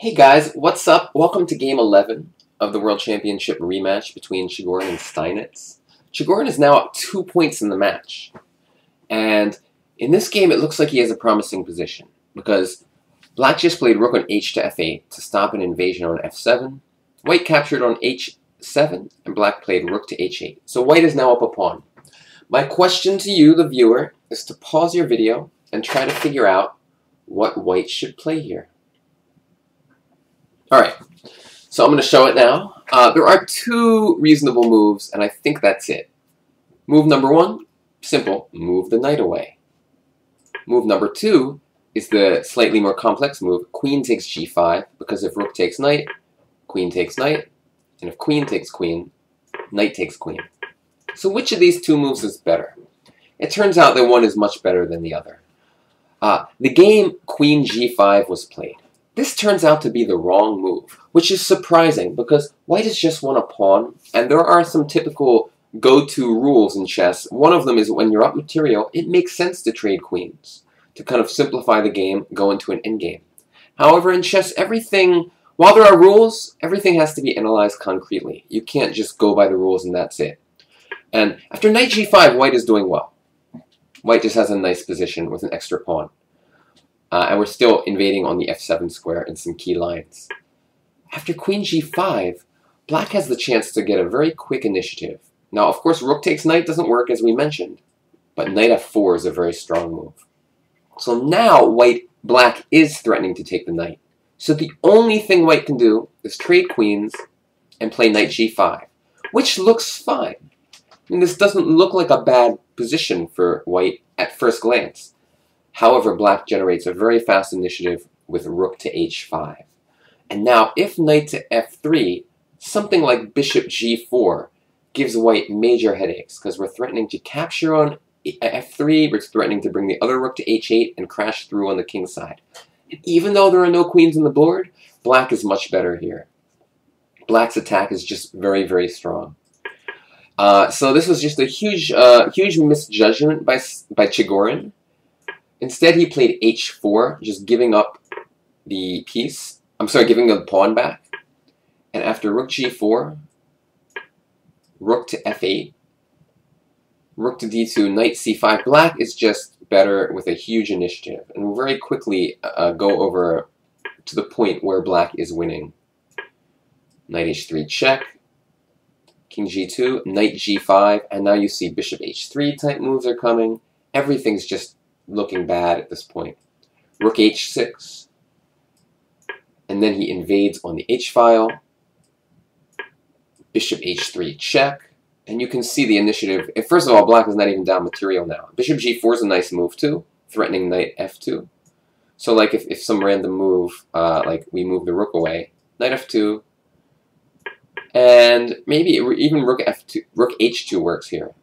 Hey guys, what's up? Welcome to Game 11 of the World Championship rematch between Chigorin and Steinitz. Chigorin is now up 2 points in the match. And in this game, it looks like he has a promising position because Black just played rook on h to f8 to stop an invasion on f7. White captured on h7, and Black played rook to h8. So White is now up a pawn. My question to you, the viewer, is to pause your video and try to figure out what White should play here. Alright, so I'm going to show it now. There are two reasonable moves, and I think that's it. Move number one, simple, move the knight away. Move number two is the slightly more complex move, queen takes g5, because if rook takes knight, queen takes knight, and if queen takes queen, knight takes queen. So which of these two moves is better? It turns out that one is much better than the other. The game queen g5 was played. This turns out to be the wrong move, which is surprising because White has just won a pawn, and there are some typical go-to rules in chess. One of them is when you're up material, it makes sense to trade queens, to kind of simplify the game, go into an endgame. However, in chess, while there are rules, everything has to be analyzed concretely. You can't just go by the rules and that's it. And after knight g5, White is doing well. White just has a nice position with an extra pawn. And we're still invading on the f7 square in some key lines. After queen g5, Black has the chance to get a very quick initiative. Now, of course, rook takes knight doesn't work, as we mentioned, but knight f4 is a very strong move. So now Black is threatening to take the knight. So the only thing White can do is trade queens and play knight g5, which looks fine. I mean, this doesn't look like a bad position for White at first glance. However, Black generates a very fast initiative with rook to h5. And now, if knight to f3, something like bishop g4 gives White major headaches, because we're threatening to capture on f3, we're threatening to bring the other rook to h8 and crash through on the king side. And even though there are no queens on the board, Black is much better here. Black's attack is just very, very strong. So this was just a huge misjudgment by Chigorin. Instead, he played h4, just giving up the piece. Giving the pawn back. And after rook g4, rook to f8, rook to d2, knight c5, Black is just better with a huge initiative. And we'll very quickly go over to the point where Black is winning. Knight h3 check, king g2, knight g5, and now you see bishop h3 type moves are coming. Everything's just looking bad at this point. Rook h6, and then he invades on the h-file. Bishop h3 check, and you can see the initiative. First of all, Black is not even down material now. Bishop g4 is a nice move too, threatening knight f2. So like if some random move, like we move the rook away, knight f2, and maybe even rook h2 works here,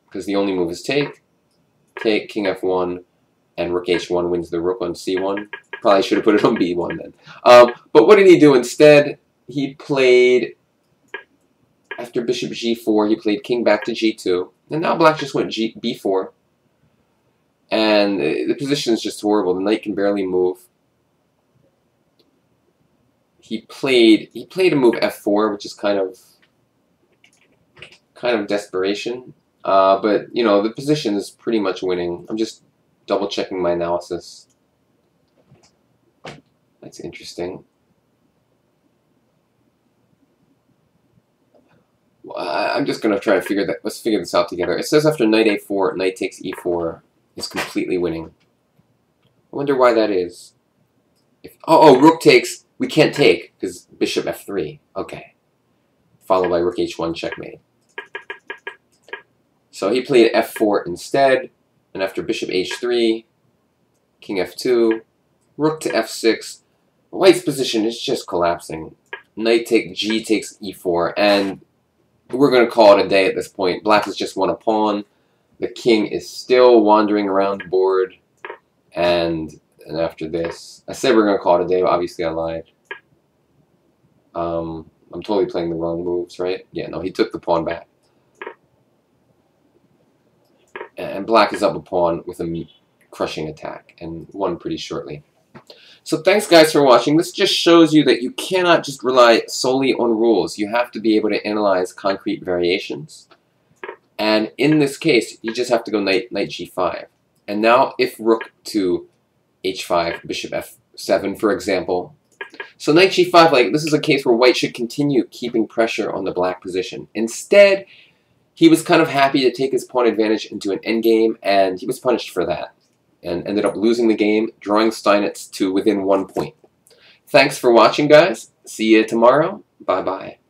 because the only move is take, king f1, and rook h1 wins the rook on c1. Probably should have put it on b1 then. But what did he do instead? He played, after bishop g4, he played king back to g2. And now Black just went b4. And the position is just horrible. The knight can barely move. He played a move f4, which is kind of desperation. But, you know, the position is pretty much winning. I'm just double-checking my analysis. That's interesting. Well, I'm just going to try to let's figure this out together. It says after knight a4, knight takes e4 is completely winning. I wonder why that is. Rook takes, we can't take, because bishop f3. Okay. Followed by rook h1 checkmate. So he played f4 instead, and after bishop h3, king f2, rook to f6, White's position is just collapsing. G takes e4, and we're going to call it a day at this point. Black has just won a pawn. The king is still wandering around the board, and after this, I said we're going to call it a day, but obviously I lied. I'm totally playing the wrong moves, right? Yeah, no, he took the pawn back. And Black is up a pawn with a crushing attack, and won pretty shortly. So thanks guys for watching. This just shows you that you cannot just rely solely on rules. You have to be able to analyze concrete variations. And in this case, you just have to go knight g5. And now if rook to h5, bishop f7, for example. So knight g5, like this is a case where white should continue keeping pressure on the black position. Instead, he was kind of happy to take his pawn advantage into an endgame, and he was punished for that, and ended up losing the game, drawing Steinitz to within 1 point. Thanks for watching, guys. See you tomorrow. Bye-bye.